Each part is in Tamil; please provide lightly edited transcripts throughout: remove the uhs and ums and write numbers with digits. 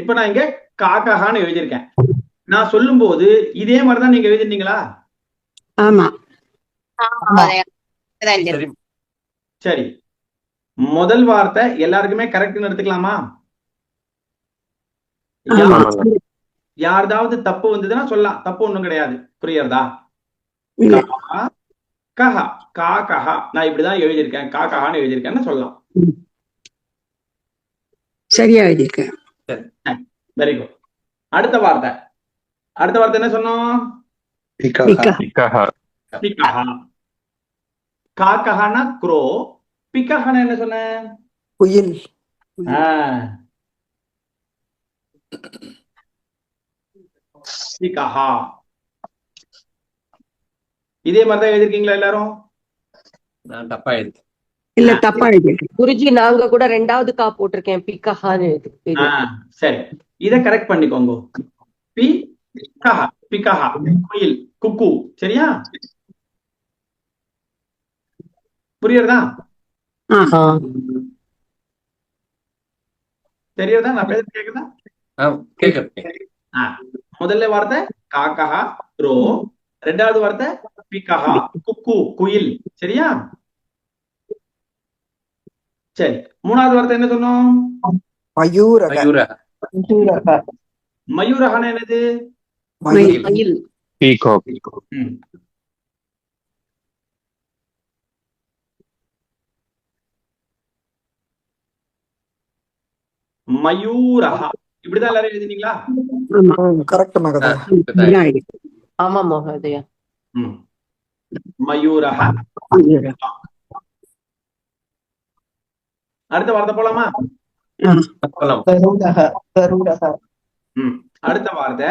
இப்ப நான் இங்க காக்கஹான்னு எழுதியிருக்கேன். நான் சொல்லும் போது இதே மாதிரிதான் நீங்க எழுதிட்டீங்களா? ஆமா. சரி, முதல் வார்த்தை எல்லாருக்குமே கரெக்ட்னு எடுத்துக்கலாமா? யாருதாவது தப்பு வந்ததுன்னா சொல்லலாம், தப்பு ஒண்ணும் கிடையாது. புரியுறதா? கஹா கா கஹா நான் இப்படிதான் எழுதியிருக்கேன், காக்கஹான்னு எழுதியிருக்கேன்னு சொல்லலாம். சரியா எழுதியிருக்கேன். Very good. அடுத்த வார்த்தை என்ன சொன்னோம்? காக்கஹானா க்ரோ, பிக்கஹானா என்ன சொன்ன? குயில். பிக்கஹா. இதே மாதிரிதான் எழுதிருக்கீங்களா எல்லாரும்? நான் தப்பா எழுதி இல்ல, தப்பா எழுதிருக்கேன் குருஜி. நாங்க கூட ரெண்டாவது கா போட்டிருக்கேன், பிக்கஹான்னு. சரி, இத கரெக்ட் பண்ணிக்கோங்க. பி கஹா, பிக்கஹா, குயில், குக்கு. சரியா? புரியுறதா? தெரியுறதா? நான் பேச கேக்குதா? முதல்ல வார்த்தை காக்கஹா க்ரோ, ரெண்டாவது வார்த்தை பிக்கஹா குக்கு குயில். சரியா? சரி, மூணாவது வார்த்தை என்ன சொன்னோம்? மயூரஹான என்னது? மயில். மயூரஹா. இப்படிதான் எல்லாரும் எழுதினீங்களா? கரெக்ட் மகோதயா. ஆமா மகோதயா. மயூரஹா. அடுத்த வார்த்தை போலாமா? அடுத்த வார்த்தை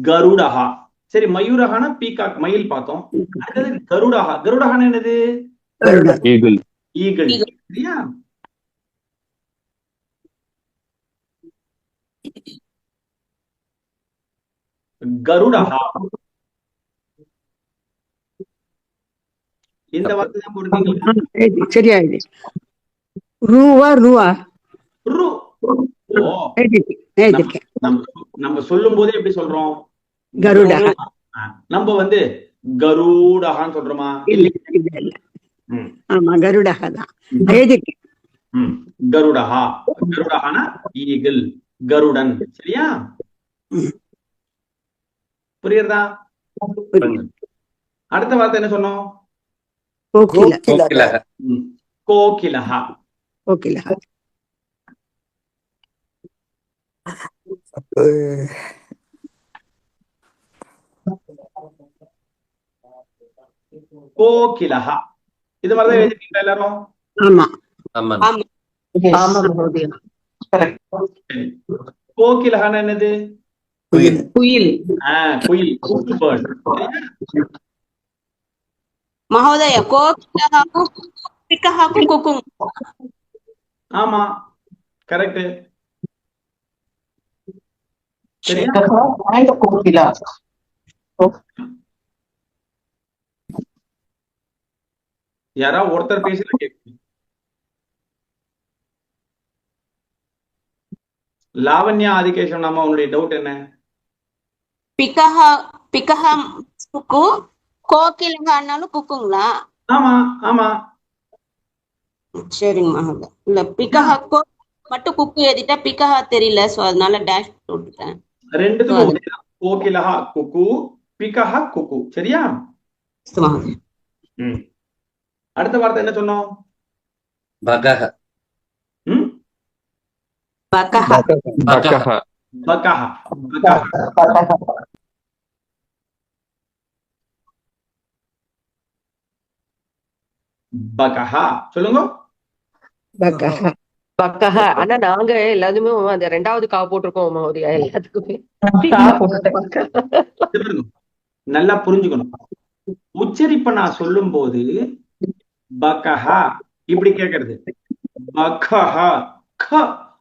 கருடஹா. சரி, மயூரஹானா பீகாக், மயில் பார்த்தோம். அடுத்தது கருடஹா. கருடஹானா என்னது? ஈகிள். சரியா? கருடஹா. இந்த வார்த்தை தான் போடுறீங்க. சரியா ரூவா ரூவா ரூ. நம்ம சொல்லும் போதே எப்படி சொல்றோம்? கருடா. நம்ம கருடஹான்னு சொல்றோமா? ஆமா, கருடஹா தான் எழுதிருக்கேன். கருடஹா. கருடஹானா ஈகிள், கருடன். சரியா? புரியுறதா? அடுத்த வார்த்தை என்ன சொன்னோம்? கோகிலஹா. கோகிலஹா. கோகிலஹா. இது மாதிரிதான் எழுதிருக்கீங்களா எல்லாரும்? ஆமா. கோகிலஹானா என்னது? குயில். குயில். மகோதயா, கோகிலஹாக்கு பிக்கஹாக்கு குக்கும். ஆமா, கரெக்ட். யாராவது ஒருத்தர் பேசல கேட்கு. லாவண்யா, ஆதிகேஷம் நாம உன்னுடைய டவுட் என்ன? பிக்கஹா குக்கு, கோகிலஹானாலும் குக்குங்களா? ஆமா ஆமா. சரிங்க மகோதயா. இல்ல, பிக்கஹா மட்டும் குக்கு எழுதிட்டா பிக்கஹா தெரியல, சோ அதனால டேஷ் போட்டுட்டேன். ரெண்டுத்துக்கும் கோகிலஹா குக்கு, பிக்கஹா குக்கு. சரியா? அடுத்த வார்த்தை என்ன சொன்னோம்? பகஹ. பகஹ. பகஹ. பகஹ. பகஹா சொல்லுங்க. பக்கஹ. ஆனா நாங்க எல்லாத்துமே அந்த ரெண்டாவது கா போட்டிருக்கோம் மகோதயா, எல்லாத்துக்குமே. நல்லா புரிஞ்சுக்கணும். உச்சரிப்ப நான் சொல்லும் போது பகஹா இப்படி கேட்கறது, பகஹா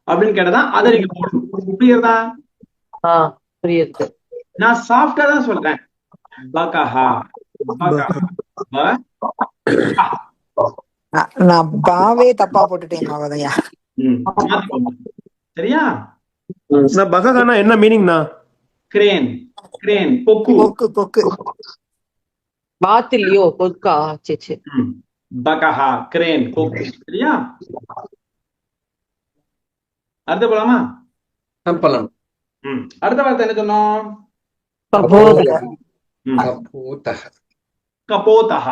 அப்படின்னு கேட்டதான் அதை நீங்க போடணும். புரியுறதா? புரியுது. நான் சாஃப்டா தான் சொல்றேன். பகஹா. நான் பாவே தப்பா போட்டுட்டேன் மகோதயா. சரியா? பககனா என்ன மீனிங்னா? கிரேன், கிரேன், கொக்கு. கொக்கு பாத்து இல்லையோ கொக்கா. சரி சரி. பகஹா கிரேன், கொக்கு. சரியா? அடுத்து போலாமா? போலாம். அடுத்த வார்த்தை என்ன சொன்னோம்? கபோதக. கபூதஹ. கபோதஹ.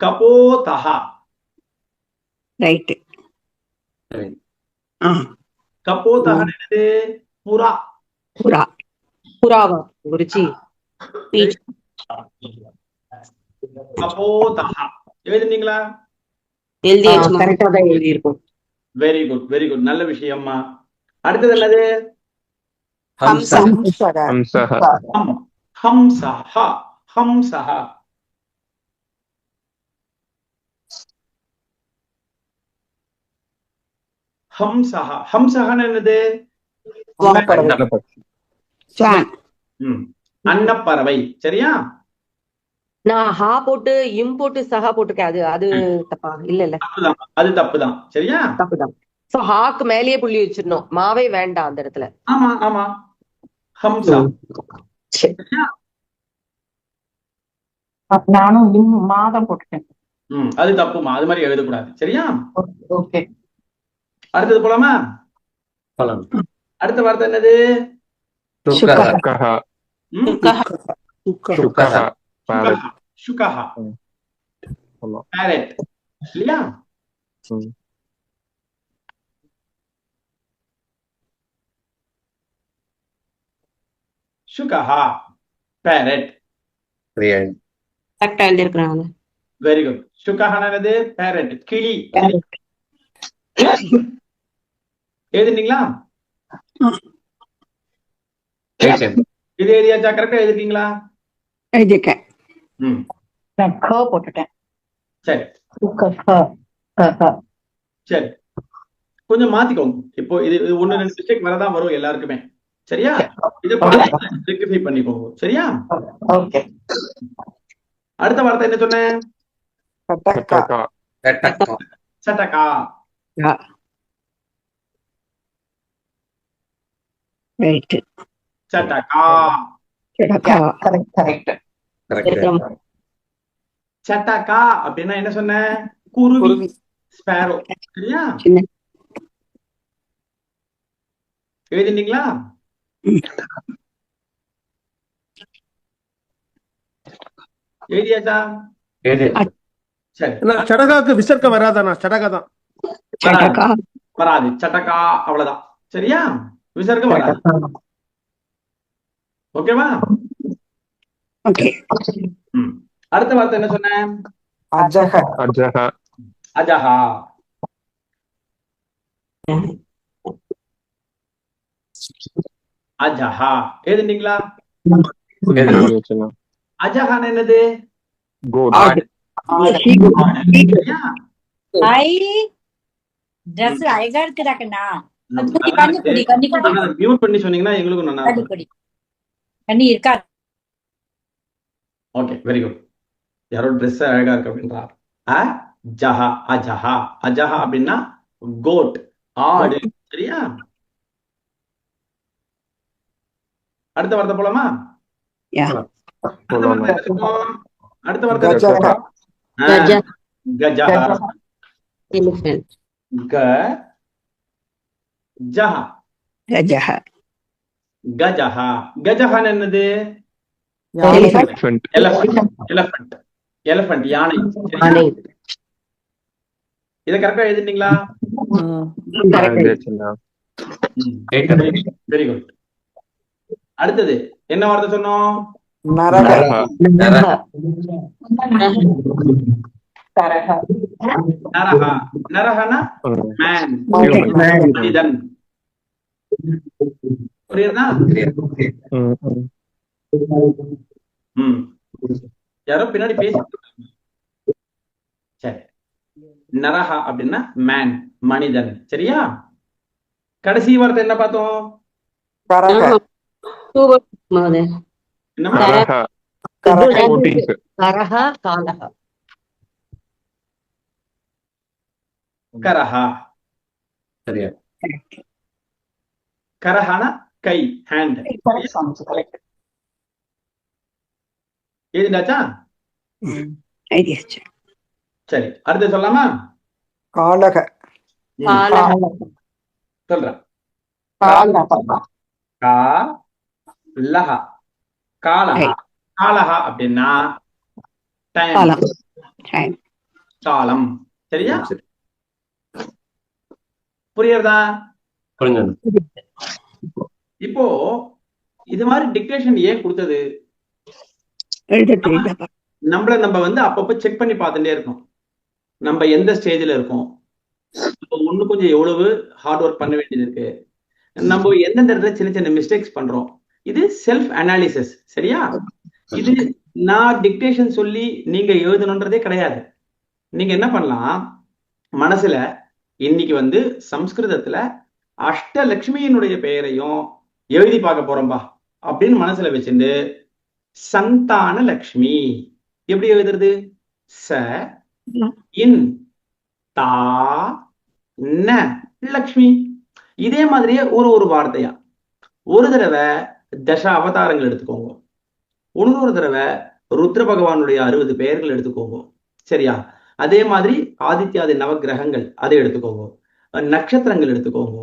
கபோதஹ. ரைட். கபோதஹ என்னது? புறா. புறா புறாவா குருஜி? கபோதஹ எழுதுனீங்களா? எழுதியாச்சுமா. கரெக்டா தான் எழுதி இருக்கும். வெரி குட், வெரி குட், நல்ல விஷயம்மா. அடுத்தது என்னது? ஹம்சா. ஹம்சஹ. ஹம்சஹ. ஹம்சஹ. ஹம்சஹ. ஹம்சஹன்னு என்னது? ஸ்வான். அன்னப்பறவை. சரியா? நான் ஹா போட்டு இம் போட்டு சஹா போட்டிருக்கேன். அது தப்பா? இல்ல இல்ல தப்புதான், அது தப்புதான். சரியா? தப்புதான். சோ ஹாக்கு மேலேயே புள்ளி வச்சிடணும். மாவே வேண்டாம் அந்த இடத்துல. ஆமா ஆமா. ஹம்சா. சரியா? நானும் மாதம் போட்டுட்டேன். அது தப்புமா, அது மாதிரி எழுதக்கூடாது. சரியா? ஓகே. அடுத்தது போலாமா? போலாம். அடுத்த வார்த்தை என்னது? சுக்கஹ. சுக்கஹ. சுகஹ. பேரட். இல்லையா? சுகஹ. பேரட். கரெக்டா எழுதிருக்கிறாங்க. Very good. சுகஹன என்னது? பேரட், கிளி. எழுதுனீங்களா? இது எழுதியாச்சா? கரெக்டா எழுதிருக்கீங்களா? எழுதிருக்கேன். நான் க போட்டுட்டேன். சரி சுக்கஹ. சரி, கொஞ்சம் மாத்திக்கோங்க. இப்போ இது 1-2 மிஸ்டேக் வரதான் வரும் எல்லாருக்குமே. சரியா? இதை ரெக்டிஃபை பண்ணிக்கோங்க. சரியா? ஓகே. அடுத்த வார்த்தை என்ன சொன்னேன்? சட்டகா. ரைட். சட்டகா. கரெக்ட். சட்டகா அப்படின்னா என்ன சொன்ன? குருவி, ஸ்பேரோ. சரியா? எழுதிட்டீங்களா? எழுதியாச்சா? சரி. சடகாக்கு விசர்க்க வராதானா? சடகா தான் வராது. சட்டகா அவ்வளவுதான். சரியா? விசர்க்கம் வராது. ஓகேவா? ஓகே. அடுத்த வார்த்தை என்ன சொன்ன? அஜஹ. அஜஹா. அஜஹா எழுதிட்டீங்களா? அஜஹான் என்னது? மியூட் பண்ணி சொன்னீங்கன்னா எங்களுக்கும் நல்லா இருக்கும். Okay, very good. யாரோ ட்ரெஸ் அழகா இருக்கு அப்படின்றா. அஜஹா. அஜஹா. அஜஹா அப்படின்னா கோட், ஆடு. சரியா? அடுத்த வார்த்தை போலாமா? அடுத்த வார்த்தை கஜஹா. கஜஹா. கஜஹான் என்னது? எலிஃபண்ட், யானை. இத கரெக்டா எழுதிட்டீங்களா? Very good. அடுத்தது என்ன வார்த்தை சொன்னோம்? நரஹா. நரஹானா மேன், மனிதன். புரியுதா? யாரோ பின்னாடி பேசிட்டு. சரி, நரஹா அப்படின்னா மேன், மனிதன். சரியா? கடைசி வார்த்தை என்ன பார்த்தோம்? கரஹா. சரியா? கரஹானா கை, ஹேண்ட். Correct, Swamiji, correct. எழுதிட்டாச்சா? எழுதியாச்சு. சரி, அடுத்து சொல்லலாமா? காலக காலக. சொல்றேன். காலக. கா லஹா. காலஹா. காலஹா அப்படின்னா டைம், காலம். டைம். காலம். சரியா? சரி. புரியுறதா? புரிஞ்சது. இப்போ இது மாதிரி டிக்டேஷன் ஏன் கொடுத்தது? எழுத தெரியுதாப்பா? நம்ம வந்து அப்பப்போ செக் பண்ணி பார்த்துட்டே இருக்கோம். நம்ம எந்த ஸ்டேஜ்ல இருக்கோம், இன்னும் கொஞ்சம் எவ்வளவு ஹார்ட் ஒர்க் பண்ண வேண்டியது இருக்கு, நம்ம எந்தெந்த இடத்துல சின்ன சின்ன மிஸ்டேக்ஸ் பண்றோம். இது செல்ஃப் அனாலிசிஸ். சரியா? இது நான் டிக்டேஷன் சொல்லி நீங்க எழுதணுன்றதே கிடையாது. நீங்க என்ன பண்ணலாம், மனசுல இன்னைக்கு வந்து சம்ஸ்கிருதத்துல அஷ்டலட்சுமியினுடைய பெயரையும் எழுதி பார்க்க போறோம்பா அப்படின்னு மனசுல வச்சுட்டு சந்தான லட்சுமி எப்படி எழுதுறது? ச இன் தா ந லக்ஷ்மி. இதே மாதிரியே ஒரு வார்த்தையா ஒரு தடவை தச அவதாரங்கள் எடுத்துக்கோங்க, இன்னொரு தடவை ருத்ர பகவானுடைய 60 பெயர்கள் எடுத்துக்கோங்க. சரியா? அதே மாதிரி ஆதித்யாதி நவகிரகங்கள் அதை எடுத்துக்கோங்க, நட்சத்திரங்கள் எடுத்துக்கோங்க.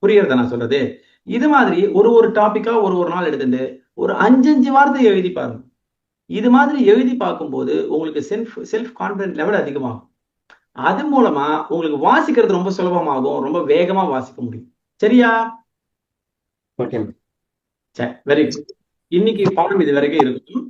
புரியுறத நான் சொல்றது? இது மாதிரி ஒரு டாபிக்கா ஒரு நாள் எடுத்துட்டு ஒரு 5 வார்த்தை எழுதி பாருங்க. இது மாதிரி எழுதி பார்க்கும்போது உங்களுக்கு செல்ஃப் கான்பிடன்ஸ் லெவல் அதிகமாகும். அது மூலமா உங்களுக்கு வாசிக்கிறது ரொம்ப சுலபமாகும், ரொம்ப வேகமா வாசிக்க முடியும். சரியா? ஓகே. சரி, வெரி குட். இன்னைக்கு பாடம் இது வரைக்கும் இருக்கும்.